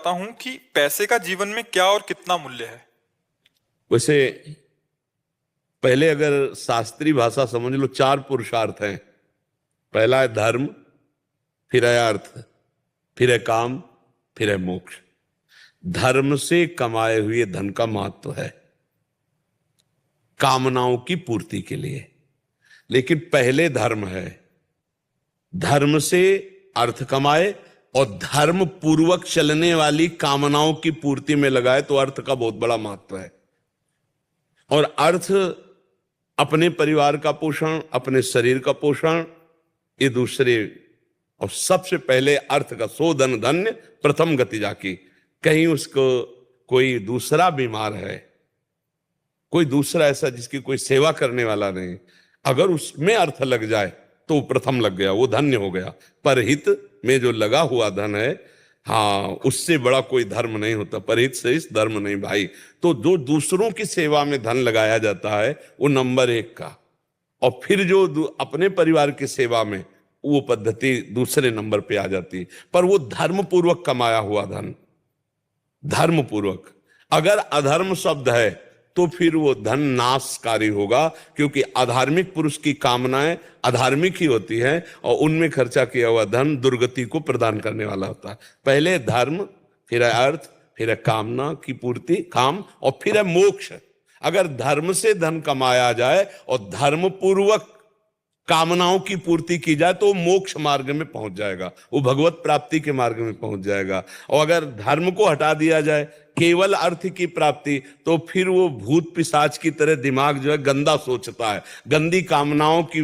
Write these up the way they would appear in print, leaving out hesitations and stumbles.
चाहता हूं कि पैसे का जीवन में क्या और कितना मूल्य है। वैसे पहले अगर शास्त्रीय भाषा समझ लो, चार पुरुषार्थ हैं। पहला है धर्म, फिर है अर्थ, फिर है काम, फिर है मोक्ष। धर्म से कमाए हुए धन का महत्व है कामनाओं की पूर्ति के लिए, लेकिन पहले धर्म है। धर्म से अर्थ कमाए और धर्म पूर्वक चलने वाली कामनाओं की पूर्ति में लगाए तो अर्थ का बहुत बड़ा महत्व है। और अर्थ अपने परिवार का पोषण, अपने शरीर का पोषण, ये दूसरे। और सबसे पहले अर्थ का सो धन धन्य प्रथम गति जाकी। कहीं उसको कोई दूसरा बीमार है, कोई दूसरा ऐसा जिसकी कोई सेवा करने वाला नहीं, अगर उसमें अर्थ लग जाए तो वो प्रथम लग गया, वो धन्य हो गया। परहित में जो लगा हुआ धन है, हाँ, उससे बड़ा कोई धर्म नहीं होता। परहित से इस धर्म नहीं भाई। तो जो दूसरों की सेवा में धन लगाया जाता है वो नंबर एक का, और फिर जो अपने परिवार की सेवा में, वो पद्धति दूसरे नंबर पे आ जाती है। पर वो धर्म पूर्वक कमाया हुआ धन, धर्म पूर्वक। अगर अधर्म शब्द है तो फिर वो धन नाशकारी होगा, क्योंकि अधार्मिक पुरुष की कामनाएं अधार्मिक ही होती हैं और उनमें खर्चा किया हुआ धन दुर्गति को प्रदान करने वाला होता है। पहले धर्म, फिर है अर्थ, फिर है कामना की पूर्ति, काम, और फिर है मोक्ष। अगर धर्म से धन कमाया जाए और धर्म पूर्वक कामनाओं की पूर्ति की जाए तो मोक्ष मार्ग में पहुंच जाएगा, वो भगवत प्राप्ति के मार्ग में पहुंच जाएगा। और अगर धर्म को हटा दिया जाए, केवल अर्थ की प्राप्ति, तो फिर वो भूत पिशाच की तरह दिमाग जो है गंदा सोचता है, गंदी कामनाओं की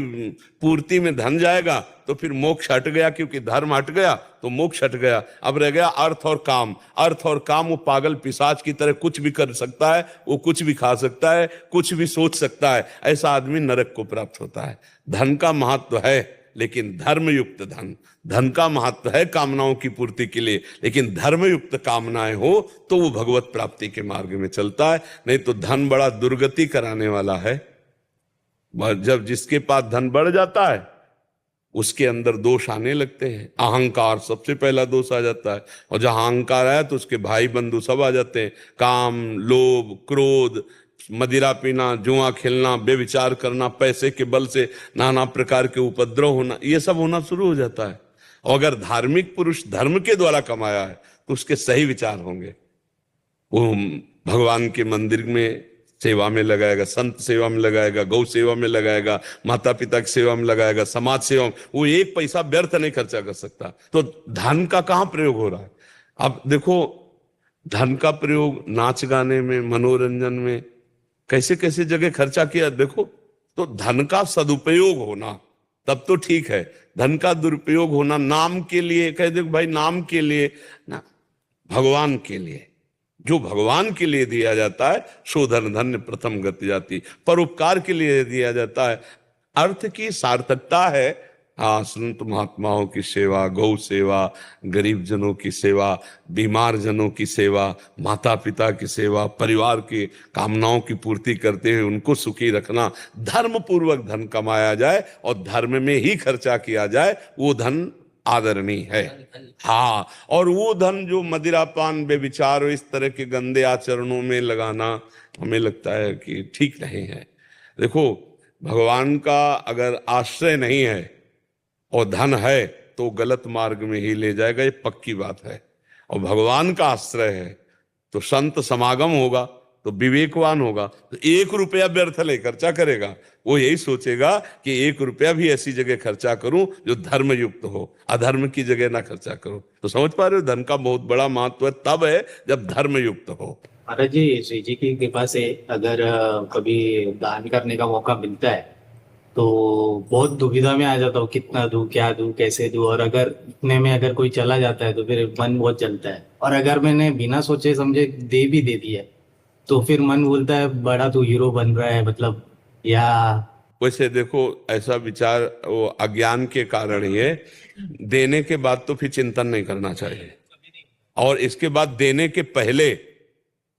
पूर्ति में धन जाएगा तो फिर मोक्ष हट गया, क्योंकि धर्म हट गया तो मोक्ष हट गया। अब रह गया अर्थ और काम। अर्थ और काम, वो पागल पिशाच की तरह कुछ भी कर सकता है, वो कुछ भी खा सकता है, कुछ भी सोच सकता है। ऐसा आदमी नरक को प्राप्त होता है। धन का महत्व है, लेकिन धर्मयुक्त धन। धन का महत्व है कामनाओं की पूर्ति के लिए, लेकिन धर्मयुक्त कामनाएं हो तो वो भगवत प्राप्ति के मार्ग में चलता है। नहीं तो धन बड़ा दुर्गति कराने वाला है। जब जिसके पास धन बढ़ जाता है उसके अंदर दोष आने लगते हैं। अहंकार सबसे पहला दोष आ जाता है, और जहां अहंकार आया तो उसके भाई बंधु सब आ जाते हैं। काम, लोभ, क्रोध, मदिरा पीना, जुआ खेलना, बेविचार करना, पैसे के बल से नाना प्रकार के उपद्रव होना, ये सब होना शुरू हो जाता है। और अगर धार्मिक पुरुष धर्म के द्वारा कमाया है तो उसके सही विचार होंगे। वो भगवान के मंदिर में सेवा में लगाएगा, संत सेवा में लगाएगा, गौ सेवा में लगाएगा, माता पिता की सेवा में लगाएगा, समाज सेवा में। वो एक पैसा व्यर्थ नहीं खर्चा कर सकता। तो धन का कहां प्रयोग हो रहा है? अब देखो, धन का प्रयोग नाच गाने में, मनोरंजन में, कैसे कैसे जगह खर्चा किया देखो। तो धन का सदुपयोग होना तब तो ठीक है, धन का दुरुपयोग होना नाम के लिए, कह दे भाई नाम के लिए ना, भगवान के लिए, जो भगवान के लिए दिया जाता है सो धन धन्य प्रथम गति जाती। परोपकार के लिए दिया जाता है। अर्थ की सार्थकता है, हाँ, संत महात्माओं की सेवा, गौ सेवा, गरीब जनों की सेवा, बीमार जनों की सेवा, माता पिता की सेवा, परिवार की कामनाओं की पूर्ति करते हुए उनको सुखी रखना। धर्म पूर्वक धन कमाया जाए और धर्म में ही खर्चा किया जाए, वो धन आदरणीय है। हाँ, और वो धन जो मदिरापान, बेविचार, इस तरह के गंदे आचरणों में लगाना हमें लगता है कि ठीक नहीं है। देखो, भगवान का अगर आश्रय नहीं है और धन है तो गलत मार्ग में ही ले जाएगा, ये पक्की बात है। और भगवान का आश्रय है तो संत समागम होगा तो विवेकवान होगा, तो 1 रुपया व्यर्थ ले खर्चा करेगा। वो यही सोचेगा कि 1 रुपया भी ऐसी जगह खर्चा करूं जो धर्म युक्त हो, अधर्म की जगह ना खर्चा करूं। तो समझ पा रहे हो, धन का बहुत बड़ा महत्व तब है जब धर्म युक्त हो। महाराज जी, श्री जी की कृपा से अगर कभी दान करने का मौका मिलता है तो बहुत दुविधा में आ जाता हूँ, कितना दूं, क्या दूं, कैसे दूं। और अगर इतने में अगर कोई चला जाता है तो फिर मन बहुत जलता है। और अगर मैंने बिना सोचे समझे दे भी दे दिया तो फिर मन बोलता है बड़ा तू हीरो बन रहा है, मतलब। या वैसे देखो, ऐसा विचार वो अज्ञान के कारण ही है। देने के बाद तो फिर चिंतन नहीं करना चाहिए, और इसके बाद देने के पहले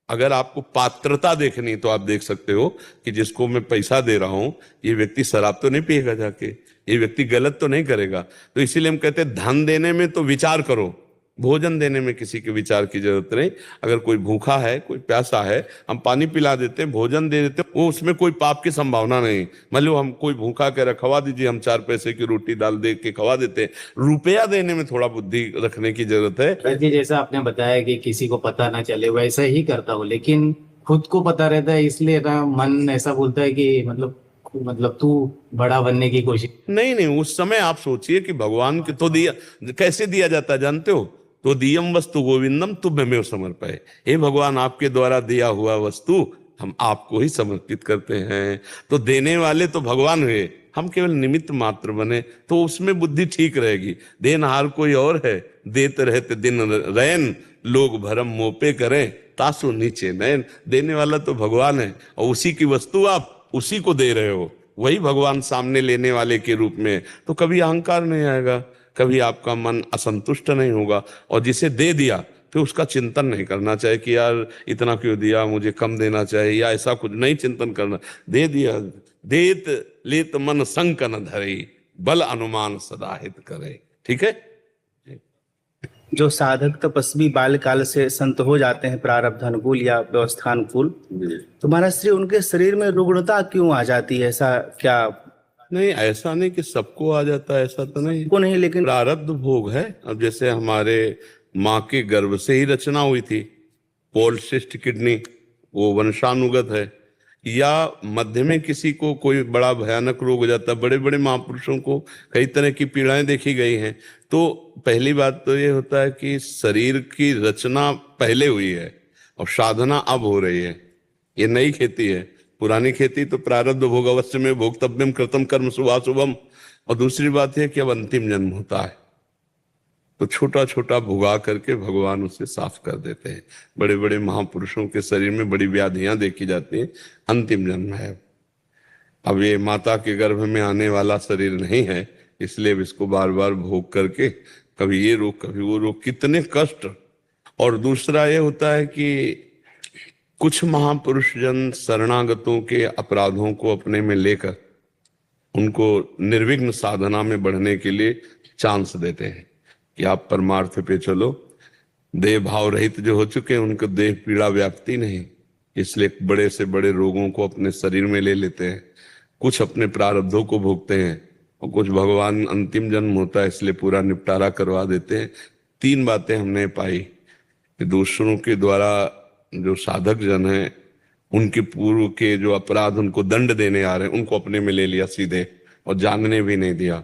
अगर आपको पात्रता देखनी तो आप देख सकते हो कि जिसको मैं पैसा दे रहा हूं ये व्यक्ति शराब तो नहीं पिएगा जाके, ये व्यक्ति गलत तो नहीं करेगा। तो इसीलिए हम कहते हैं धन देने में तो विचार करो भोजन देने में किसी के विचार की जरूरत नहीं। अगर कोई भूखा है, कोई प्यासा है, हम पानी पिला देते हैं, भोजन दे देते हैं, वो उसमें कोई पाप की संभावना नहीं। मान लो हम कोई भूखा कह रहा खवा दीजिए, हम 4 पैसे की रोटी दाल दे के खवा देते हैं। रुपया देने में थोड़ा बुद्धि रखने की जरूरत है। भरत जी, जैसा आपने बताया कि किसी को पता ना चले, वैसा ही करता हूँ, लेकिन खुद को पता रहता है, इसलिए ना मन ऐसा बोलता है कि मतलब तू बड़ा बनने की कोशिश। नहीं नहीं, उस समय आप सोचिए कि भगवान के तो दिया, कैसे दिया जाता है जानते हो? तो दियम वस्तु गोविंदम तुभ्यमेव समर्पये। हे भगवान, आपके द्वारा दिया हुआ वस्तु हम आपको ही समर्पित करते हैं। तो देने वाले तो भगवान हुए, हम केवल निमित्त मात्र बने, तो उसमें बुद्धि ठीक रहेगी। देनहार कोई और है, देते रहते दिन रैन, लोग भरम मोपे करें, तासु नीचे नयन। देने वाला तो भगवान है, और उसी की वस्तु आप उसी को दे रहे हो, वही भगवान सामने लेने वाले के रूप में। तो कभी अहंकार नहीं आएगा, कभी आपका मन असंतुष्ट नहीं होगा। और जिसे दे दिया फिर उसका चिंतन नहीं करना चाहिए कि यार इतना क्यों दिया, मुझे कम देना चाहिए, या ऐसा कुछ नहीं चिंतन करना। दे दिया, देत लेत मन संक न धरे, बल अनुमान सदा हित करे। ठीक है। जो साधक तपस्वी बाल्यकाल से संत हो जाते हैं प्रारब्ध अनुकूल या व्यवस्था अनुकूल, तो महाराज श्री उनके शरीर में रुग्णता क्यों आ जाती है? ऐसा क्या? नहीं, ऐसा नहीं कि सबको आ जाता है, ऐसा तो नहीं को नहीं, लेकिन प्रारब्ध भोग है। अब जैसे हमारे माँ के गर्भ से ही रचना हुई थी, पॉलिसिस्ट किडनी, वो वंशानुगत है। या मध्य में किसी को कोई बड़ा भयानक रोग हो जाता है। बड़े बड़े महापुरुषों को कई तरह की पीड़ाएं देखी गई हैं। तो पहली बात तो ये होता है कि शरीर की रचना पहले हुई है और साधना अब हो रही है। ये नई खेती है। पुरानी खेती तो प्रारब्ध भोग अवश्य में भोक्तव्यम कृतम कर्म शुभाशुभम। और दूसरी बात है कि अब अंतिम जन्म होता है, तो छोटा छोटा भुगा करके भगवान उसे साफ कर देते हैं। बड़े बड़े महापुरुषों के शरीर में बड़ी व्याधियां देखी जाती हैं, अंतिम जन्म है। अब ये माता के गर्भ में आने वाला शरीर नहीं है, इसलिए इसको बार बार भोग करके कभी ये रोग कभी वो रोग, कितने कष्ट। और दूसरा ये होता है कि कुछ महापुरुष जन शरणागतों के अपराधों को अपने में लेकर उनको निर्विघ्न साधना में बढ़ने के लिए चांस देते हैं कि आप परमार्थ पे चलो। देह भाव रहित जो हो चुके हैं उनको देह पीड़ा व्याप्ति नहीं, इसलिए बड़े से बड़े रोगों को अपने शरीर में ले लेते हैं। कुछ अपने प्रारब्धों को भोगते हैं और कुछ भगवान अंतिम जन्म होता है इसलिए पूरा निपटारा करवा देते हैं। 3 बातें हमने पाई कि दूसरों के द्वारा जो साधक जन हैं उनके पूर्व के जो अपराध उनको दंड देने आ रहे हैं उनको अपने में ले लिया सीधे और जानने भी नहीं दिया,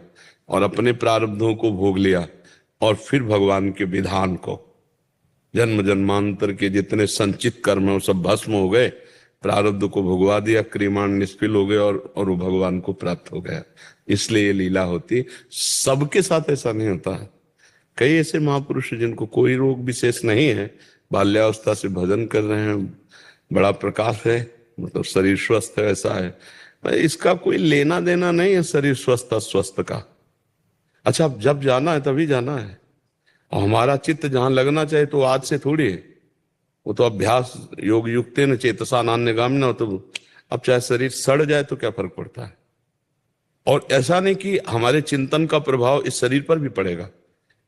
और अपने प्रारब्धों को भोग लिया, और फिर भगवान के विधान को, जन्म जन्मांतर के जितने संचित कर्म है वो सब भस्म हो गए, प्रारब्ध को भोगवा दिया, क्रियमाण निष्फल हो गए और वो भगवान को प्राप्त हो गया। इसलिए ये लीला होती। सबके साथ ऐसा नहीं होता है। कई ऐसे महापुरुष जिनको कोई रोग विशेष नहीं है, बाल्यावस्था से भजन कर रहे हैं, बड़ा प्रकाश है, मतलब शरीर स्वस्थ है, ऐसा है। इसका कोई लेना देना नहीं है शरीर स्वस्थ अस्वस्थ का। अच्छा, जब जाना है तभी जाना है, और हमारा चित्त जहां लगना चाहिए तो आज से थोड़ी है, वो तो अभ्यास योग युक्ते न चेतसा नान्यगामिना। तो अब चाहे शरीर सड़ जाए तो क्या फर्क पड़ता है। और ऐसा नहीं कि हमारे चिंतन का प्रभाव इस शरीर पर भी पड़ेगा।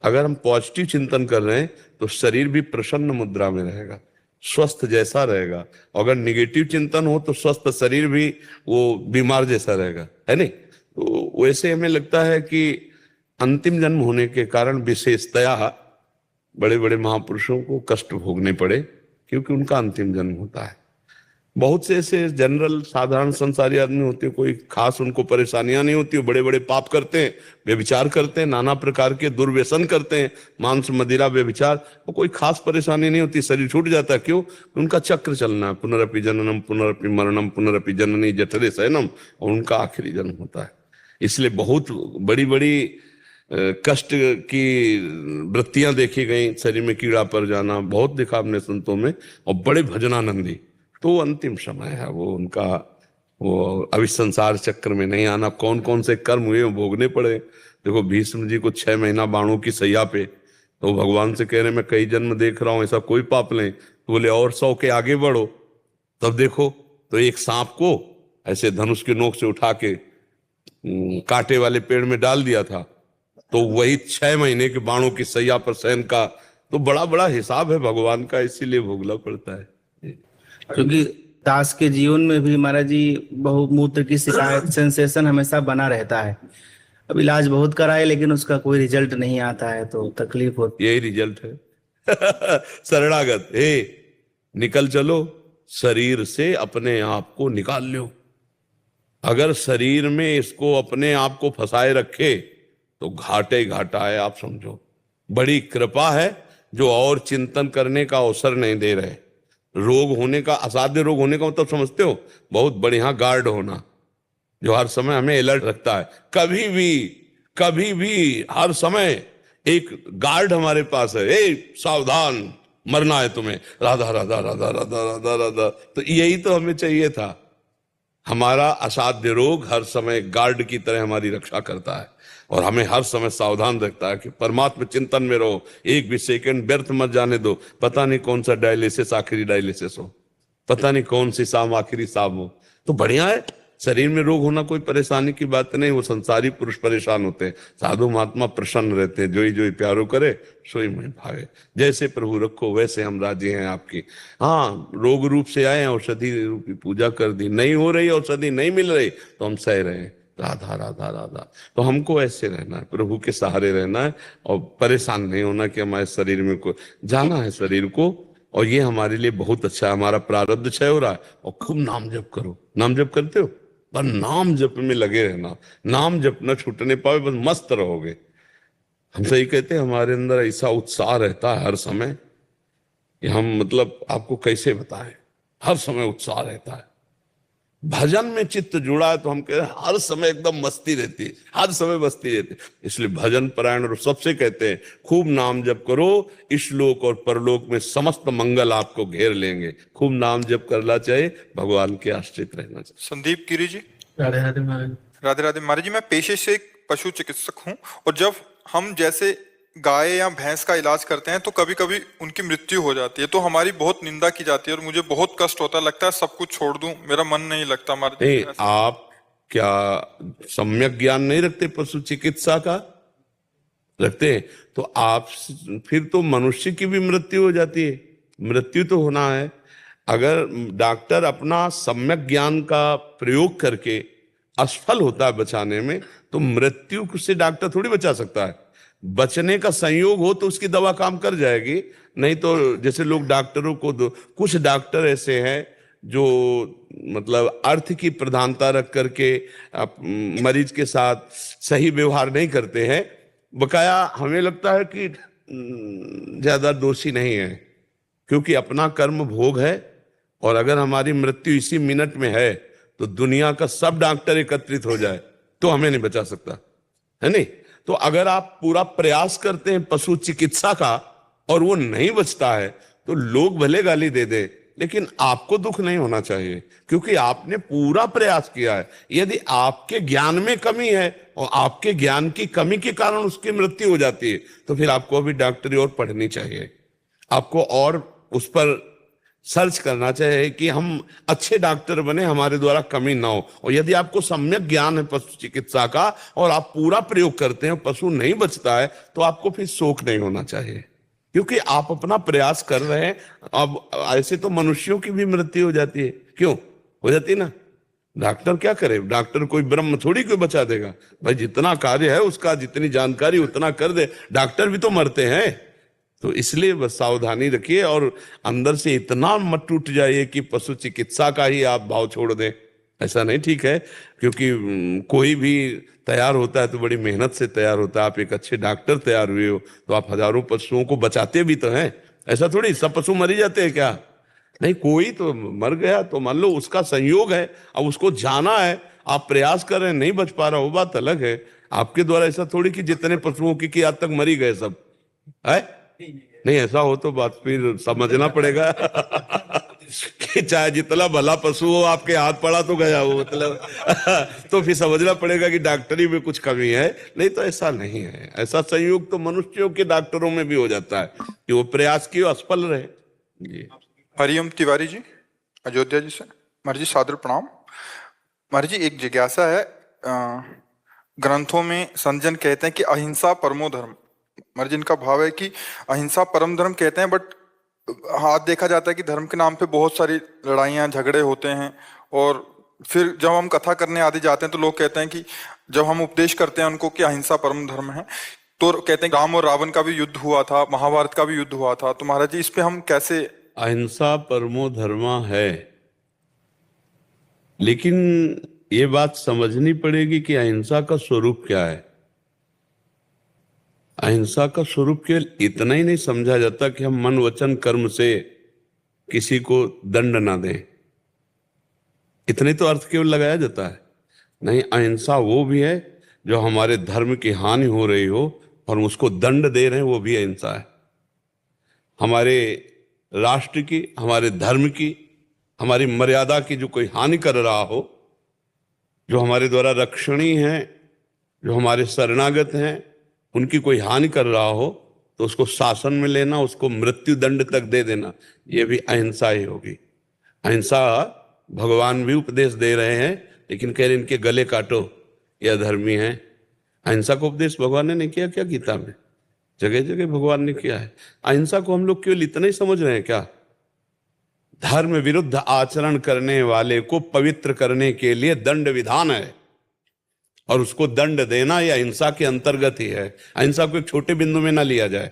अगर हम पॉजिटिव चिंतन कर रहे हैं तो शरीर भी प्रसन्न मुद्रा में रहेगा, स्वस्थ जैसा रहेगा। अगर निगेटिव चिंतन हो तो स्वस्थ शरीर भी वो बीमार जैसा रहेगा, है नहीं। तो वैसे हमें लगता है कि अंतिम जन्म होने के कारण विशेषतया बड़े बड़े महापुरुषों को कष्ट भोगने पड़े, क्योंकि उनका अंतिम जन्म होता है। बहुत से ऐसे जनरल साधारण संसारी आदमी होते हैं, कोई खास उनको परेशानियां नहीं होती, बड़े बड़े पाप करते हैं, व्यभिचार करते हैं, नाना प्रकार के दुर्व्यसन करते हैं, मांस मदिरा व्यभिचार, और कोई खास परेशानी नहीं होती, शरीर छूट जाता है। क्यों? उनका चक्र चलना है, पुनरपि जननम पुनरपि मरणम पुनरपि जननी जठरे शयनम, और उनका आखिरी जन्म होता है। इसलिए बहुत बड़ी बड़ी कष्ट की वृत्तियां देखी गई, शरीर में कीड़ा पड़ जाना बहुत देखा हमने संतों में, और बड़े भजनानंदी। तो अंतिम समय है वो उनका, वो अभी संसार चक्र में नहीं आना। कौन कौन से कर्म हुए भोगने पड़े। देखो भीष्म जी को 6 महीना बाणों की सैया पे, तो भगवान से कह रहे मैं कई जन्म देख रहा हूं, ऐसा कोई पाप नहीं। तो बोले और 100 के आगे बढ़ो। तब देखो तो एक सांप को ऐसे धनुष के नोक से उठा के कांटे वाले पेड़ में डाल दिया था, तो वही 6 महीने के बाणों की सैया पर शयन का तो बड़ा बड़ा हिसाब है भगवान का, इसीलिए भोगना पड़ता है। क्योंकि दास के जीवन में भी महाराज जी बहुमूत्र की शिकायत, सेंसेशन हमेशा बना रहता है। अब इलाज बहुत कराए लेकिन उसका कोई रिजल्ट नहीं आता है तो तकलीफ होती यही रिजल्ट है। शरणागत, हे निकल चलो, शरीर से अपने आप को निकाल लो। अगर शरीर में इसको अपने आप को फंसाए रखे तो घाटे ही घाटा है, आप समझो। बड़ी कृपा है जो और चिंतन करने का अवसर नहीं दे रहे। रोग होने का, असाध्य रोग होने का मतलब समझते हो? बहुत बढ़िया गार्ड होना जो हर समय हमें अलर्ट रखता है। कभी भी हर समय एक गार्ड हमारे पास है, ए सावधान, मरना है तुम्हें, राधा राधा राधा राधा राधा राधा। तो यही तो हमें चाहिए था। हमारा असाध्य रोग हर समय गार्ड की तरह हमारी रक्षा करता है और हमें हर समय सावधान रखता है कि परमात्मा चिंतन में रहो, एक भी सेकंड व्यर्थ मत जाने दो। पता नहीं कौन सा डायलिसिस आखिरी डायलिसिस हो, पता नहीं कौन सी शाम आखिरी शाम हो। तो बढ़िया है, शरीर में रोग होना कोई परेशानी की बात नहीं। वो संसारी पुरुष परेशान होते हैं, साधु महात्मा प्रसन्न रहते हैं। जो ही प्यारो करे सोई में भागे। जैसे प्रभु रखो वैसे हम राजी हैं आपकी। हाँ, रोग रूप से आए, औषधि रूपी पूजा कर दी, नहीं हो रही औषधि, नहीं मिल रही तो हम सह रहे हैं, राधा राधा राधा। तो हमको ऐसे रहना है, प्रभु के सहारे रहना है और परेशान नहीं होना कि हमारे शरीर में को जाना है शरीर को। और ये हमारे लिए बहुत अच्छा है, हमारा प्रारब्ध क्षय हो रहा है। और खूब नाम जप करो। नाम जप करते हो? पर नाम जप में लगे रहना, नाम जप न छूटने पावे, बस मस्त रहोगे। हम सही कहते हैं, हमारे अंदर ऐसा उत्साह रहता है हर समय कि हम, मतलब आपको कैसे बताएं, हर समय उत्साह रहता है। भजन में चित्त जुड़ा है तो हम कह रहे हैं हर समय एकदम मस्ती रहती है, हर समय मस्ती रहती है। इसलिए भजन परायण और सबसे कहते हैं खूब नाम जप करो, इस लोक और परलोक में समस्त मंगल आपको घेर लेंगे। खूब नाम जप करना चाहिए, भगवान के आश्रित रहना चाहिए। संदीप गिरी जी। राधे राधे महाराज। राधे राधे महाराज जी। मैं पेशे से एक पशु चिकित्सक हूँ और जब हम जैसे गाय या भैंस का इलाज करते हैं तो कभी कभी उनकी मृत्यु हो जाती है तो हमारी बहुत निंदा की जाती है और मुझे बहुत कष्ट होता है, लगता है सब कुछ छोड़ दूं, मेरा मन नहीं लगता। महाराज नहीं, आप क्या सम्यक ज्ञान नहीं रखते पशु चिकित्सा का? रखते हैं तो आप, फिर तो मनुष्य की भी मृत्यु हो जाती है। मृत्यु तो होना है। अगर डॉक्टर अपना सम्यक ज्ञान का प्रयोग करके असफल होता है बचाने में, तो मृत्यु से डॉक्टर थोड़ी बचा सकता है। बचने का संयोग हो तो उसकी दवा काम कर जाएगी, नहीं तो जैसे लोग डॉक्टरों को कुछ डॉक्टर ऐसे हैं जो मतलब अर्थ की प्रधानता रख करके मरीज के साथ सही व्यवहार नहीं करते हैं। बकाया हमें लगता है कि ज्यादा दोषी नहीं है, क्योंकि अपना कर्म भोग है। और अगर हमारी मृत्यु इसी मिनट में है तो दुनिया का सब डॉक्टर एकत्रित हो जाए तो हमें नहीं बचा सकता है। नहीं तो अगर आप पूरा प्रयास करते हैं पशु चिकित्सा का और वो नहीं बचता है तो लोग भले गाली दे दे, लेकिन आपको दुख नहीं होना चाहिए, क्योंकि आपने पूरा प्रयास किया है। यदि आपके ज्ञान में कमी है और आपके ज्ञान की कमी के कारण उसकी मृत्यु हो जाती है तो फिर आपको अभी डॉक्टरी और पढ़नी चाहिए, आपको और उस पर सर्च करना चाहिए कि हम अच्छे डॉक्टर बने, हमारे द्वारा कमी ना हो। और यदि आपको सम्यक ज्ञान है पशु चिकित्सा का और आप पूरा प्रयोग करते हैं, पशु नहीं बचता है, तो आपको फिर शोक नहीं होना चाहिए, क्योंकि आप अपना प्रयास कर रहे हैं। अब ऐसे तो मनुष्यों की भी मृत्यु हो जाती है, क्यों हो जाती है ना? डॉक्टर क्या करे? डॉक्टर कोई ब्रह्म थोड़ी कोई बचा देगा भाई, जितना कार्य है उसका, जितनी जानकारी उतना कर दे। डॉक्टर भी तो मरते हैं। तो इसलिए बस सावधानी रखिए और अंदर से इतना मत टूट जाइए कि पशु चिकित्सा का ही आप भाव छोड़ दें। ऐसा नहीं ठीक है, क्योंकि कोई भी तैयार होता है तो बड़ी मेहनत से तैयार होता है। आप एक अच्छे डॉक्टर तैयार हुए हो तो आप हजारों पशुओं को बचाते भी तो हैं। ऐसा थोड़ी सब पशु मर ही जाते हैं क्या? नहीं, कोई तो मर गया तो मान लो उसका संयोग है, अब उसको जाना है, आप प्रयास कर रहे हैं, नहीं बच पा रहा, वो बात अलग है। आपके द्वारा ऐसा थोड़ी कि जितने पशुओं की आज तक मरी गए सब है। नहीं, ऐसा हो तो बात फिर समझना पड़ेगा कि चाहे जितना भला पशु हो, आपके हाथ पड़ा तो गया वो, मतलब तो फिर समझना पड़ेगा कि डॉक्टरी में कुछ कमी है। नहीं तो ऐसा नहीं है। ऐसा संयोग तो मनुष्यों के डॉक्टरों में भी हो जाता है कि वो प्रयास किए असफल रहे। जी। हरिओम तिवारी जी अयोध्या जी से। महाराज जी सादर प्रणाम। महाराज जी एक जिज्ञासा है, ग्रंथों में संत जन कहते हैं कि अहिंसा परमो धर्म, मर्जिन का भाव है कि अहिंसा परम धर्म कहते हैं, बट हाथ देखा जाता है कि धर्म के नाम पे बहुत सारी लड़ाइयाँ झगड़े होते हैं। और फिर जब हम कथा करने आदि जाते हैं तो लोग कहते हैं कि जब हम उपदेश करते हैं उनको कि अहिंसा परम धर्म है, तो कहते हैं राम और रावण का भी युद्ध हुआ था, महाभारत का भी युद्ध हुआ था। तो महाराज जी इस पे हम कैसे? अहिंसा परमो धर्मा है, लेकिन ये बात समझनी पड़ेगी कि अहिंसा का स्वरूप क्या है। अहिंसा का स्वरूप केवल इतना ही नहीं समझा जाता कि हम मन वचन कर्म से किसी को दंड ना दें, इतने तो अर्थ केवल लगाया जाता है। नहीं, अहिंसा वो भी है जो हमारे धर्म की हानि हो रही हो और हम उसको दंड दे रहे हैं, वो भी अहिंसा है। हमारे राष्ट्र की, हमारे धर्म की, हमारी मर्यादा की जो कोई हानि कर रहा हो, जो हमारे द्वारा रक्षणीय है, जो हमारे शरणागत हैं, उनकी कोई हानि कर रहा हो तो उसको शासन में लेना, उसको मृत्यु दंड तक दे देना, ये भी अहिंसा ही होगी। अहिंसा भगवान भी उपदेश दे रहे हैं, लेकिन कह रहे इनके गले काटो, ये अधर्मी है। अहिंसा को उपदेश भगवान ने नहीं किया क्या गीता में? जगह जगह भगवान ने किया है। अहिंसा को हम लोग केवल इतना ही समझ रहे हैं क्या? धर्म विरुद्ध आचरण करने वाले को पवित्र करने के लिए दंड विधान है, और उसको दंड देना यह अहिंसा के अंतर्गत ही है। अहिंसा को एक छोटे बिंदु में ना लिया जाए।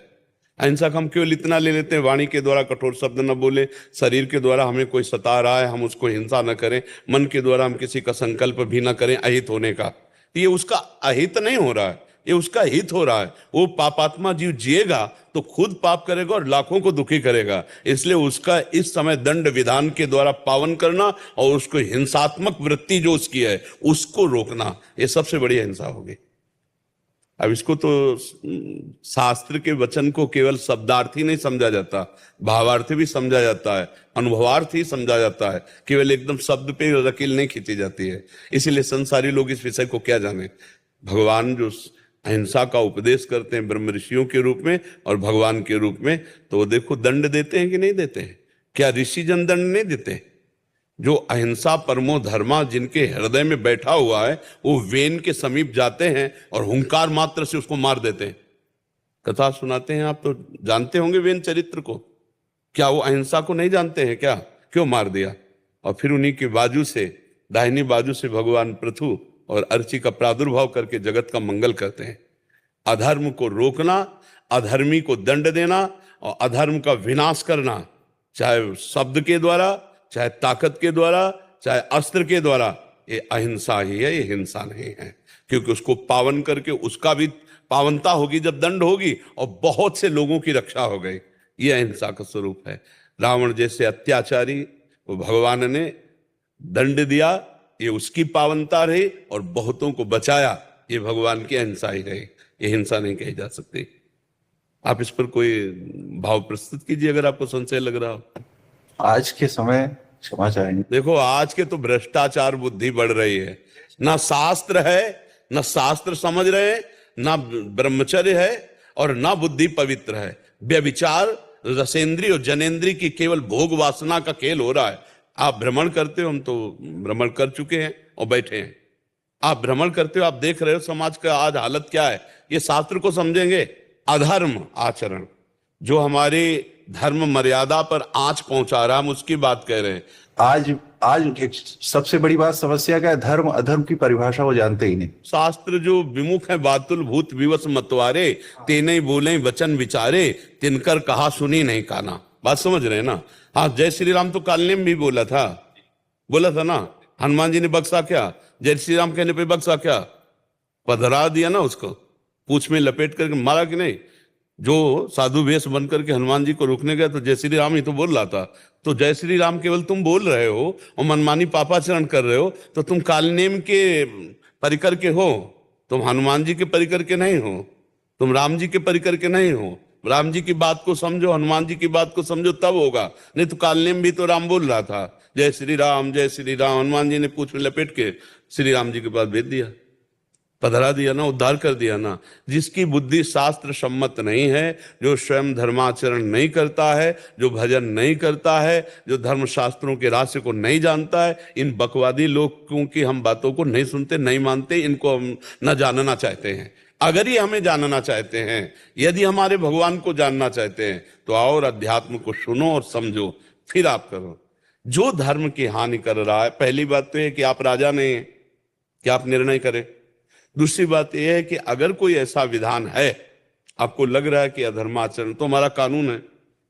अहिंसा का हम केवल इतना ले लेते हैं, वाणी के द्वारा कठोर शब्द न बोले, शरीर के द्वारा हमें कोई सता रहा है हम उसको हिंसा न करें, मन के द्वारा हम किसी का संकल्प भी न करें अहित होने का। ये उसका अहित नहीं हो रहा है, ये उसका हित हो रहा है। वो पापात्मा जीव जिएगा तो खुद पाप करेगा और लाखों को दुखी करेगा। इसलिए उसका इस समय दंड विधान के द्वारा पावन करना और उसको हिंसात्मक वृत्ति जो उसकी है उसको रोकना, ये सबसे बड़ी हिंसा होगी। अब इसको तो शास्त्र के वचन को केवल शब्दार्थी नहीं समझा जाता, भावार्थी भी समझा जाता है, अनुभवार्थी समझा जाता है, केवल एकदम शब्द पे रकील नहीं खींची जाती है। इसीलिए संसारी लोग इस विषय को क्या जाने। भगवान जो अहिंसा का उपदेश करते हैं ब्रह्म ऋषियों के रूप में और भगवान के रूप में, तो वो देखो दंड देते हैं कि नहीं देते हैं? क्या ऋषि जन दंड नहीं देते? जो अहिंसा परमो धर्मा जिनके हृदय में बैठा हुआ है, वो वेन के समीप जाते हैं और हुंकार मात्र से उसको मार देते हैं। कथा सुनाते हैं, आप तो जानते होंगे वेन चरित्र को। क्या वो अहिंसा को नहीं जानते हैं क्या? क्यों मार दिया? और फिर उन्हीं की बाजू से, दाहिनी बाजू से भगवान पृथु और अर्ची का प्रादुर्भाव करके जगत का मंगल करते हैं। अधर्म को रोकना, अधर्मी को दंड देना और अधर्म का विनाश करना, चाहे शब्द के द्वारा, चाहे ताकत के द्वारा, चाहे अस्त्र के द्वारा, ये अहिंसा ही है, ये हिंसा नहीं है। क्योंकि उसको पावन करके उसका भी पावनता होगी जब दंड होगी, और बहुत से लोगों की रक्षा हो गई। ये अहिंसा का स्वरूप है। रावण जैसे अत्याचारी को भगवान ने दंड दिया, ये उसकी पावनता रही, और बहुतों को बचाया, ये भगवान की अहिंसा ही रही। ये हिंसा नहीं कही जा सकती। आप इस पर कोई भाव प्रस्तुत कीजिए अगर आपको संशय लग रहा हो। आज के समय क्षमा चाहेंगे। देखो, आज के तो भ्रष्टाचार बुद्धि बढ़ रही है। ना शास्त्र है, ना शास्त्र समझ रहे, ना ब्रह्मचर्य है, और ना बुद्धि पवित्र है। व्यभिचार, रसेंद्री और जनेंद्री की केवल भोग वासना का खेल हो रहा है। आप भ्रमण करते हो, हम तो भ्रमण कर चुके हैं और बैठे हैं। आप भ्रमण करते हो, आप देख रहे हो समाज का आज हालत क्या है। ये शास्त्र को समझेंगे। अधर्म आचरण जो हमारी धर्म मर्यादा पर आंच पहुंचा रहा है, हम उसकी बात कह रहे हैं। आज एक सबसे बड़ी बात समस्या क्या है? धर्म अधर्म की परिभाषा वो जानते ही नहीं। शास्त्र जो विमुख है बातुल भूत विवश मतवारे, तेने बोले वचन विचारे, तिनकर कहा सुनी नहीं काना। बात समझ रहे हैं ना? हाँ, जय श्री राम तो काल ने भी बोला था ना। हनुमान जी ने बख्शा क्या? जय श्री राम कहने पे बख्शा क्या? पधरा दिया ना उसको, पूंछ में लपेट करके मारा कि नहीं? जो साधु वेश बन करके हनुमान जी को रोकने गया तो जय श्री राम ही तो बोल रहा था। तो जय श्री राम केवल तुम बोल रहे हो और मनमानी पापाचरण कर रहे हो, तो तुम कालनेम के परिकर के हो, तुम हनुमान जी के परिकर के नहीं हो, तुम राम जी के परिकर के नहीं हो। राम जी की बात को समझो, हनुमान जी की बात को समझो, तब होगा। नहीं तो कालनेम भी तो राम बोल रहा था, जय श्री राम जय श्री राम। हनुमान जी ने पूंछ में लपेट के श्री राम जी के पास भेज दिया, पधरा दिया ना, उद्धार कर दिया ना। जिसकी बुद्धि शास्त्र सम्मत नहीं है, जो स्वयं धर्माचरण नहीं करता है, जो भजन नहीं करता है, जो धर्म शास्त्रों के रहस्य को नहीं जानता है, इन बकवादी लोगों की हम बातों को नहीं सुनते, नहीं मानते, इनको हम न जानना चाहते हैं। अगर ये हमें जानना चाहते हैं, यदि हमारे भगवान को जानना चाहते हैं, तो आओ और अध्यात्म को सुनो और समझो, फिर आप करो। जो धर्म की हानि कर रहा है, पहली बात तो है कि आप राजा नहीं है कि आप निर्णय करें। दूसरी बात यह है कि अगर कोई ऐसा विधान है, आपको लग रहा है कि अधर्माचरण, तो हमारा कानून है,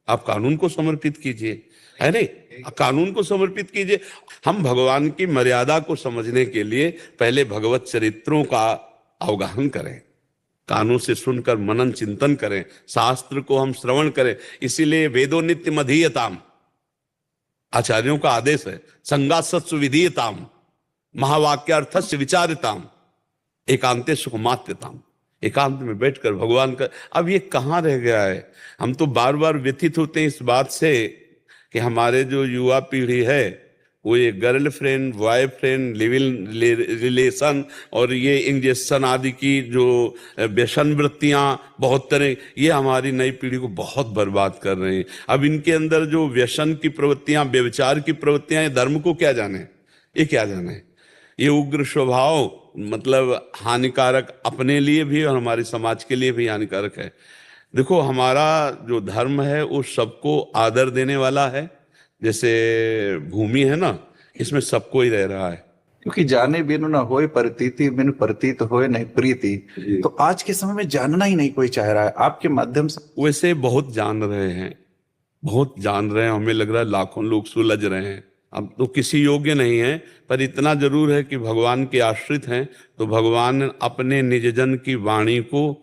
आप कानून को समर्पित कीजिए, है नहीं, कानून को समर्पित कीजिए। हम भगवान की मर्यादा को समझने के लिए पहले भगवत चरित्रों का अवगाहन करें, कानों से सुनकर मनन चिंतन करें, शास्त्र को हम श्रवण करें। इसीलिए वेदो नित्य मधीयताम, आचार्यों का आदेश है, संगासत्सु विधीयताम, महावाक्यार्थस्य विचारिताम, एकांते सुखमात्यताम। एकांत में बैठकर भगवान का, अब ये कहाँ रह गया है? हम तो बार बार व्यथित होते हैं इस बात से कि हमारे जो युवा पीढ़ी है वो ये girlfriend, boyfriend, live in relation और ये इंजेक्शन आदि की जो व्यसन वृत्तियां बहुत तरह, ये हमारी नई पीढ़ी को बहुत बर्बाद कर रहे हैं। अब इनके अंदर जो व्यसन की प्रवृत्तियां, व्यभिचार की प्रवृत्तियां, ये धर्म को क्या जाने, ये क्या जाने। ये उग्र स्वभाव मतलब हानिकारक अपने लिए भी और हमारे समाज के लिए भी हानिकारक है। देखो, हमारा जो धर्म है वो सबको आदर देने वाला है। जैसे भूमि है ना, इसमें सबको ही रह रहा है। क्योंकि जाने बिनु न होए प्रतीति, बिनु प्रतीत होए नहीं प्रीति। तो आज के समय में जानना ही नहीं कोई चाह रहा है। आपके माध्यम से वैसे बहुत जान रहे हैं, बहुत जान रहे हैं, हमें लग रहा है लाखों लोग सुलझ रहे हैं। अब तो किसी योग्य नहीं है, पर इतना जरूर है कि भगवान के आश्रित हैं, तो भगवान अपने निजजन की वाणी को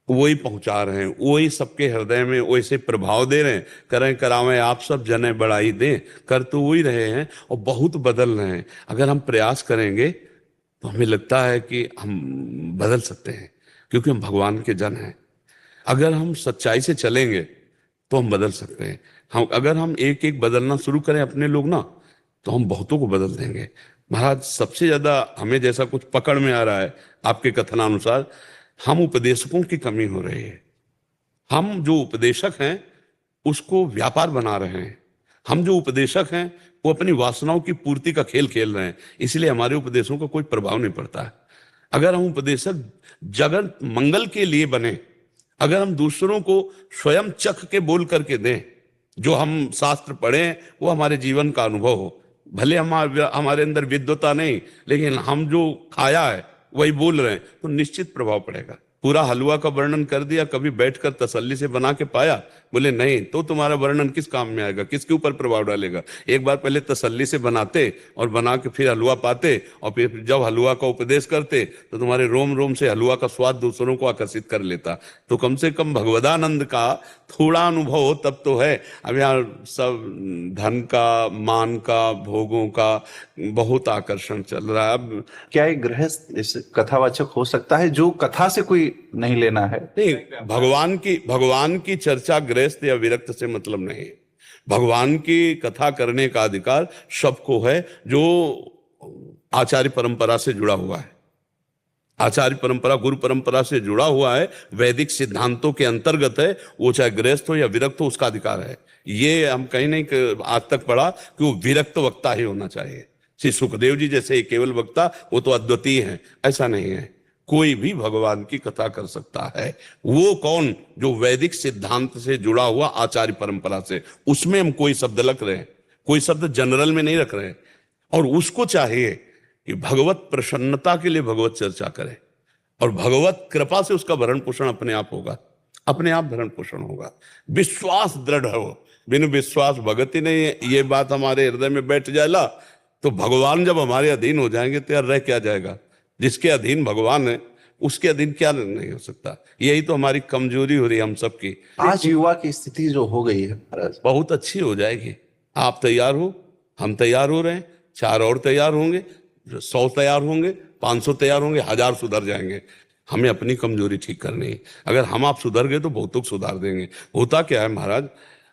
वही पहुंचा रहे हैं, वही सबके हृदय में वैसे प्रभाव दे रहे हैं। करें करावें आप सब जने बढ़ाई दें, कर तो वही रहे हैं और बहुत बदल रहे हैं। अगर हम प्रयास करेंगे तो हमें लगता है कि हम बदल सकते हैं, क्योंकि हम भगवान के जन हैं। अगर हम सच्चाई से चलेंगे तो हम बदल सकते हैं। अगर हम एक एक बदलना शुरू करें अपने लोग ना, तो हम बहुतों को बदल देंगे। महाराज, सबसे ज्यादा हमें जैसा कुछ पकड़ में आ रहा है आपके कथनानुसार, हम उपदेशकों की कमी हो रही है। हम जो उपदेशक हैं उसको व्यापार बना रहे हैं। हम जो उपदेशक हैं वो अपनी वासनाओं की पूर्ति का खेल खेल रहे हैं, इसलिए हमारे उपदेशों का कोई प्रभाव नहीं पड़ता है। अगर हम उपदेशक जगत मंगल के लिए बने, अगर हम दूसरों को स्वयं चख के बोल करके दें, जो हम शास्त्र पढ़े वो हमारे जीवन का अनुभव हो, भले हमारे अंदर विद्वता नहीं, लेकिन हम जो खाया है वही बोल रहे हैं, तो निश्चित प्रभाव पड़ेगा। पूरा हलवा का वर्णन कर दिया, कभी बैठकर तसल्ली से बना के पाया, बोले नहीं, तो तुम्हारा वर्णन किस काम में आएगा, किसके ऊपर प्रभाव डालेगा। एक बार पहले तसल्ली से बनाते और बना के फिर हलवा पाते, और फिर जब हलवा का उपदेश करते तो तुम्हारे रोम रोम से हलवा का स्वाद दूसरों को आकर्षित कर लेता। तो कम से कम भगवदानंद का थोड़ा अनुभव हो तब तो है। अब यहाँ सब धन का, मान का, भोगों का बहुत आकर्षण चल रहा है। अब क्या एक गृहस्थ इस कथावाचक हो सकता है जो कथा से कोई नहीं लेना है? नहीं, भगवान की चर्चा गृहस्थ या विरक्त से मतलब नहीं। भगवान की कथा करने का अधिकार सबको है जो आचार्य परंपरा से जुड़ा हुआ है। आचार्य परंपरा, गुरु परंपरा से जुड़ा हुआ है, वैदिक सिद्धांतों के अंतर्गत है, वो चाहे गृहस्थ हो या विरक्त हो, उसका अधिकार है। ये हम कहीं नहीं आज तक पढ़ा कि वो विरक्त वक्ता ही होना चाहिए। श्री सुखदेव जी जैसे केवल वक्ता, वो तो अद्वितीय हैं, ऐसा नहीं है। कोई भी भगवान की कथा कर सकता है। वो कौन? जो वैदिक सिद्धांत से जुड़ा हुआ, आचार्य परंपरा से, उसमें हम कोई शब्द रख रहे हैं, कोई शब्द जनरल में नहीं रख रहे हैं। और उसको चाहिए कि भगवत प्रसन्नता के लिए भगवत चर्चा करे, और भगवत कृपा से उसका भरण पोषण अपने आप होगा, अपने आप भरण पोषण होगा। विश्वास दृढ़ हो, बिन विश्वास भगत ही नहीं है। ये बात हमारे हृदय में बैठ जाएगा तो भगवान जब हमारे अधीन हो जाएंगे तो यार रह क्या जाएगा। जिसके अधीन भगवान है उसके अधीन क्या नहीं हो सकता। यही तो हमारी कमजोरी हो रही है हम सबकी। आज युवा की स्थिति जो हो गई है महाराज, बहुत अच्छी हो जाएगी। आप तैयार हो, हम तैयार हो रहे हैं, 4 और तैयार होंगे, 100 तैयार होंगे, 500 तैयार होंगे, 1000 सुधर जाएंगे। हमें अपनी कमजोरी ठीक करनी है। अगर हम आप सुधर गए तो बहुतों को सुधार देंगे। होता क्या है महाराज,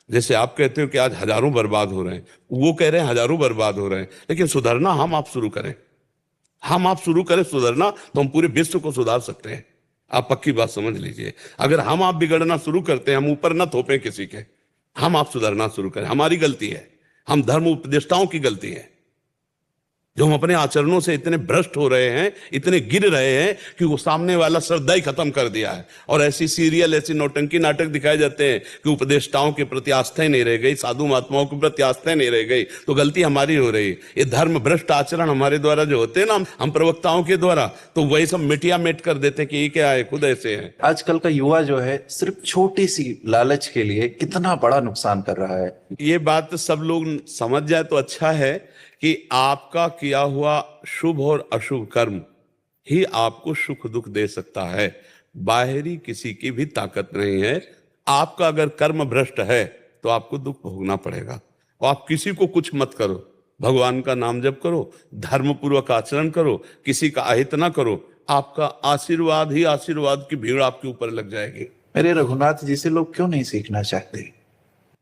जैसे आप कहते हो कि आज हजारों बर्बाद हो रहे हैं, वो कह रहे हैं हजारों बर्बाद हो रहे हैं, लेकिन सुधरना हम आप शुरू करें, हम आप शुरू करें सुधरना, तो हम पूरे विश्व को सुधार सकते हैं। आप पक्की बात समझ लीजिए। अगर हम आप बिगड़ना शुरू करते हैं, हम ऊपर ना थोपें किसी के, हम आप सुधरना शुरू करें, हमारी गलती है, हम धर्म उपदेष्टाओं की गलती है। जो हम अपने आचरणों से इतने भ्रष्ट हो रहे हैं, इतने गिर रहे हैं कि वो सामने वाला श्रद्धा ही खत्म कर दिया है। और ऐसी सीरियल, ऐसी नौटंकी नाटक दिखाए जाते हैं कि उपदेष्टाओं के प्रति आस्था ही नहीं रह गई, साधु महात्माओं के प्रति आस्था ही नहीं रह गई, तो गलती हमारी हो रही है। ये धर्म भ्रष्ट आचरण हमारे द्वारा जो होते हैं ना, हम प्रवक्ताओं के द्वारा, तो वही सब मिटिया मेट कर देते हैं कि ये क्या है, खुद ऐसे हैं। आजकल का युवा जो है सिर्फ छोटी सी लालच के लिए कितना बड़ा नुकसान कर रहा है। ये बात सब लोग समझ जाए तो अच्छा है कि आपका किया हुआ शुभ और अशुभ कर्म ही आपको सुख दुख दे सकता है, बाहरी किसी की भी ताकत नहीं है। आपका अगर कर्म भ्रष्ट है तो आपको दुख भोगना पड़ेगा। और आप किसी को कुछ मत करो, भगवान का नाम जप करो, धर्म पूर्वक आचरण करो, किसी का अहित ना करो, आपका आशीर्वाद ही आशीर्वाद की भीड़ आपके ऊपर लग जाएगी। मेरे रघुनाथ जी से लोग क्यों नहीं सीखना चाहते?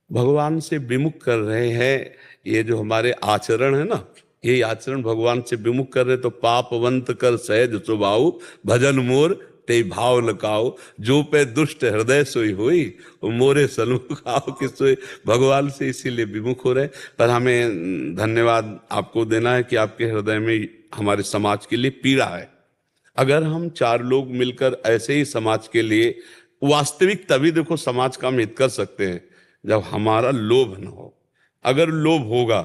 भगवान से विमुख कर रहे हैं। ये जो हमारे आचरण है ना, ये आचरण भगवान से विमुख कर रहे, तो पापवंत कर सहज स्वभाव, भजन मोर ते भाव लकाओ, जो पे दुष्ट हृदय सोई हुई, मोरे सन्मुख आओ कि सोई। भगवान से इसीलिए विमुख हो रहे। पर हमें धन्यवाद आपको देना है कि आपके हृदय में हमारे समाज के लिए पीड़ा है। अगर हम चार लोग मिलकर ऐसे ही समाज के लिए वास्तविक, तभी देखो समाज का हम हित कर सकते हैं जब हमारा लोभ न हो। अगर लोभ होगा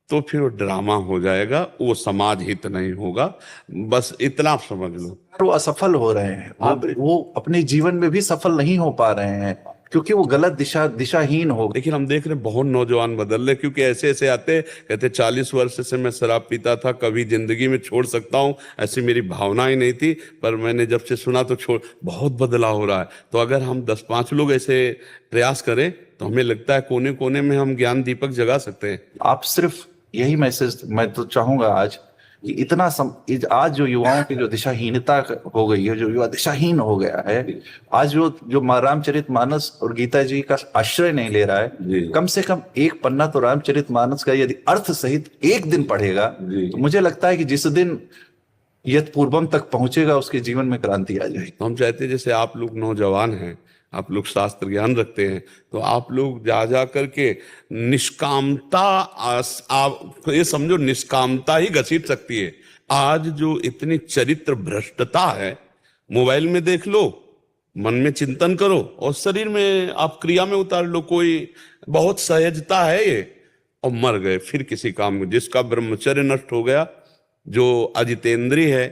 तो फिर वो ड्रामा हो जाएगा, वो समाज हित नहीं होगा। बस इतना आप समझ लो। वो असफल हो रहे हैं, वो अपने जीवन में भी सफल नहीं हो पा रहे हैं क्योंकि वो गलत दिशाहीन हो। लेकिन हम देख रहे हैं बहुत नौजवान बदल रहे, क्योंकि ऐसे ऐसे आते कहते 40 वर्ष से मैं शराब पीता था, कभी जिंदगी में छोड़ सकता हूं, ऐसी मेरी भावना ही नहीं थी, पर मैंने जब से सुना तो छोड़, बहुत बदलाव हो रहा है। तो अगर हम 10-5 लोग ऐसे प्रयास करें तो हमें लगता है कोने कोने में हम ज्ञान दीपक जगा सकते हैं। आप सिर्फ यही मैसेज मैं तो चाहूंगा आज कि आज जो युवाओं की जो दिशाहीनता हो गई है, जो युवा दिशाहीन हो गया है, आज जो रामचरितमानस और गीता जी का आश्रय नहीं ले रहा है, कम से कम एक पन्ना तो रामचरितमानस का यदि अर्थ सहित एक दिन पढ़ेगा तो मुझे लगता है कि जिस दिन यत पूर्वम तक पहुंचेगा उसके जीवन में क्रांति आ जाएगी। हम चाहते हैं जैसे आप लोग नौजवान हैं, आप लोग शास्त्र ज्ञान रखते हैं, तो आप लोग जा करके निष्कामता, आप ये समझो निष्कामता ही घसीट सकती है। आज जो इतनी चरित्र भ्रष्टता है, मोबाइल में देख लो, मन में चिंतन करो और शरीर में आप क्रिया में उतार लो। कोई बहुत सहजता है ये, और मर गए फिर किसी काम में। जिसका ब्रह्मचर्य नष्ट हो गया, जो अजितेंद्रिय है,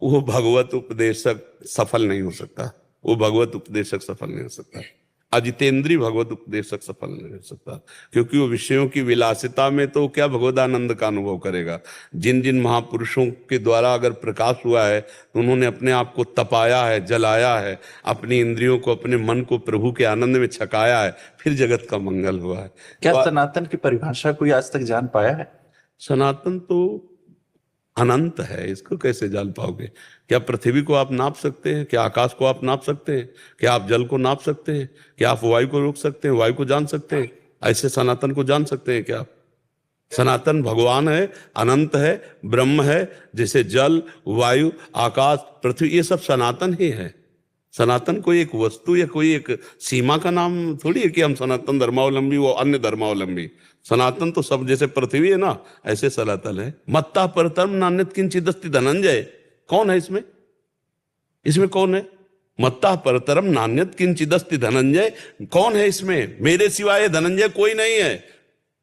वो भगवत उपदेशक सफल नहीं हो सकता। वो भगवत उपदेशक सफल नहीं हो सकता। अजितेंद्रीय भगवत उपदेशक सफल नहीं हो सकता, क्योंकि वो विषयों की विलासिता में तो क्या भगवदानंद का अनुभव करेगा। जिन जिन महापुरुषों के द्वारा अगर प्रकाश हुआ है, तो उन्होंने अपने आप को तपाया है, जलाया है, अपनी इंद्रियों को, अपने मन को प्रभु के आनंद में छकाया है, फिर जगत का मंगल हुआ है। क्या सनातन की परिभाषा कोई आज तक जान पाया है? सनातन तो अनंत है, इसको कैसे जान पाओगे? क्या पृथ्वी को आप नाप सकते हैं? क्या आकाश को आप नाप सकते हैं? क्या आप जल को नाप सकते हैं? क्या आप वायु को रोक सकते हैं? वायु को जान सकते हैं? ऐसे सनातन को जान सकते हैं क्या? सनातन भगवान है, अनंत है, ब्रह्म है। जैसे जल, वायु, आकाश, पृथ्वी, ये सब सनातन ही है। सनातन कोई एक वस्तु या कोई एक सीमा का नाम थोड़ी है कि हम सनातन धर्मावलंबी, वो अन्य धर्मावलंबी। सनातन तो सब, जैसे पृथ्वी है ना, ऐसे सनातन है। मत्ता परतम नान्यत किंचिदस्ति धनंजय, कौन है इसमें? इसमें कौन है? मत्ता परतरम नान्यत किंचिदस्ति धनंजय, कौन है इसमें? मेरे सिवाय धनंजय कोई नहीं है।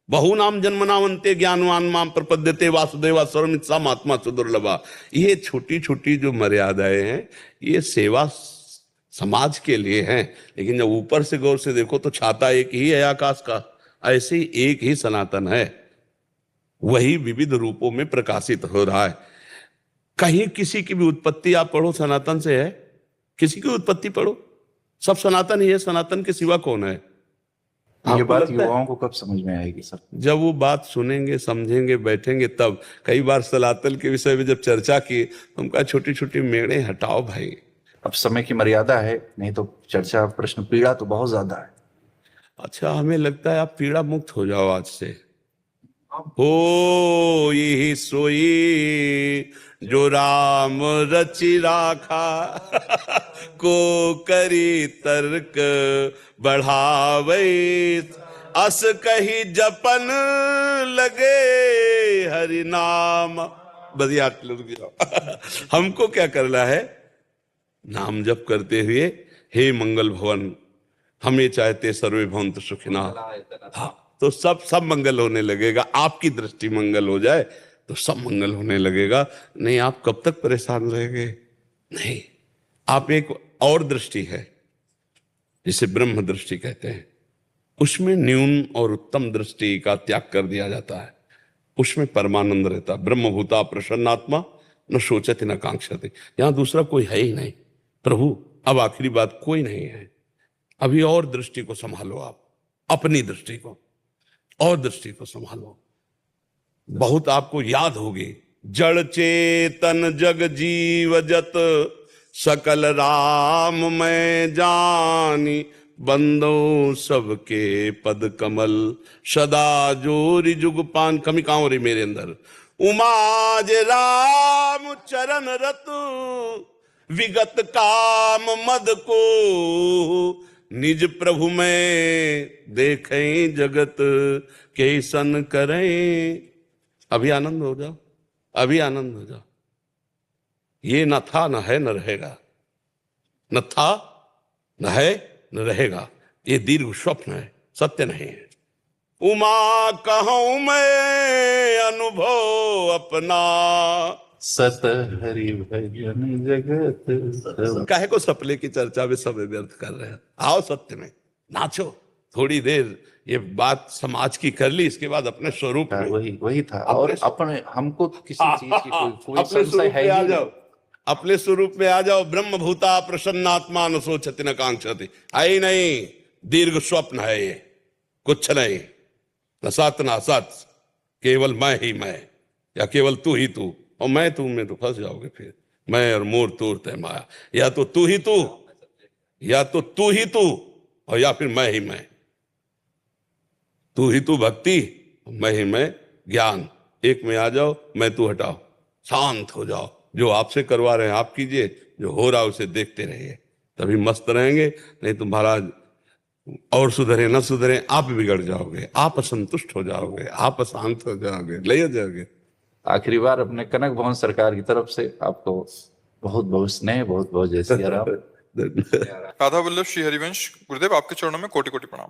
बहुनाम जन्मनावंते ज्ञानवान माम प्रपद्यते वासुदेवा सर्वमित्सा महात्मा सुदुर्लभा। ये छोटी छोटी जो मर्यादाएं हैं, ये सेवा समाज के लिए हैं। लेकिन जब ऊपर से गौर से देखो तो छाता एक ही है आकाश का, ऐसे ही एक ही सनातन है, वही विविध रूपों में प्रकाशित हो रहा है। कहीं किसी की भी उत्पत्ति आप पढ़ो सनातन से है, किसी की उत्पत्ति पढ़ो, सब सनातन ही है। सनातन के सिवा कौन है? ये बात युवाओं को कब समझ में आएगी सर? जब वो बात सुनेंगे, समझेंगे, बैठेंगे तब। कई बार सनातन के विषय में जब चर्चा की तो हम कहा छोटी छोटी मेड़े हटाओ भाई, अब समय की मर्यादा है, नहीं तो चर्चा, प्रश्न, पीड़ा तो बहुत ज्यादा है। अच्छा, हमें लगता है आप पीड़ा मुक्त हो जाओ आज से। हो यही सोई जो राम रचि राखा, को करी तर्क बढ़ावे। अस कही जपन लगे हरि नाम। बस याद रुक जाओ। हमको क्या करना है? नाम जप करते हुए हे मंगल भवन, हम ये चाहते सर्वे भवन्तु सुखिना। हाँ, तो सब मंगल होने लगेगा। आपकी दृष्टि मंगल हो जाए तो सब मंगल होने लगेगा। नहीं, आप कब तक परेशान रहेंगे? नहीं, आप एक और दृष्टि है जिसे ब्रह्म दृष्टि कहते हैं, उसमें न्यून और उत्तम दृष्टि का त्याग कर दिया जाता है। उसमें परमानंद रहता। ब्रह्मभूता प्रसन्नात्मा न सोचति न कांक्षति। यहां दूसरा कोई है ही नहीं। प्रभु, अब आखिरी बात, कोई नहीं है। अभी और दृष्टि को संभालो, आप अपनी दृष्टि को और दृष्टि को संभालो। बहुत आपको याद होगी, जड़ चेतन जग जीव जत सकल राम मैं जानी, बंदो सबके पद कमल सदा जोरी जुग पान। कमी कहां हो रही मेरे अंदर? उमाज राम चरण रतु विगत काम मद को, निज प्रभु में देखें जगत के सन करें। अभी आनंद हो जाओ, अभी आनंद हो जाओ। ये न था न है न रहेगा, न था न है न रहेगा। ये दीर्घ स्वप्न है, सत्य नहीं है। उमा कहूं मैं अनुभव अपना, सत हरि भजन जगत। काहे को सपने की चर्चा में समय व्यर्थ कर रहे हैं? आओ सत्य में नाचो थोड़ी देर। ये बात समाज की कर ली, इसके बाद अपने स्वरूप में। वही था। और अपने हमको किसी चीज की कोई अपने संशय स्वरूप है में आ ही जाओ, अपने स्वरूप में आ जाओ। ब्रह्म भूता प्रसन्नात्मा न सोचति न कांक्षति। आई नहीं, दीर्घ स्वप्न है ये, कुछ नहीं। न सत न असत, केवल मैं ही मैं, या केवल तू ही तू। और मैं तू में तो फंस जाओगे फिर। मैं और मोर तोर तय माया। या तो तू ही तू, या तो तू ही तू, और या फिर मैं ही मैं। तू ही तू भक्ति, मैं ही मैं ज्ञान। एक में आ जाओ, मैं तू हटाओ, शांत हो जाओ। जो आपसे करवा रहे हैं आप कीजिए, जो हो रहा है उसे देखते रहिए, तभी मस्त रहेंगे। नहीं तो महाराज और सुधरे न सुधरे, आप बिगड़ जाओगे, आप असंतुष्ट हो जाओगे, आप अशांत हो जाओगे, ले हो जाओगे। आखिरी बार अपने कनक भवन सरकार की तरफ से आपको बहुत बहुत स्नेह, बहुत बहुत जय सिया राम। राधा वल्लभ श्री हरिवंश गुरुदेव, आपके चरणों में कोटि कोटि प्रणाम।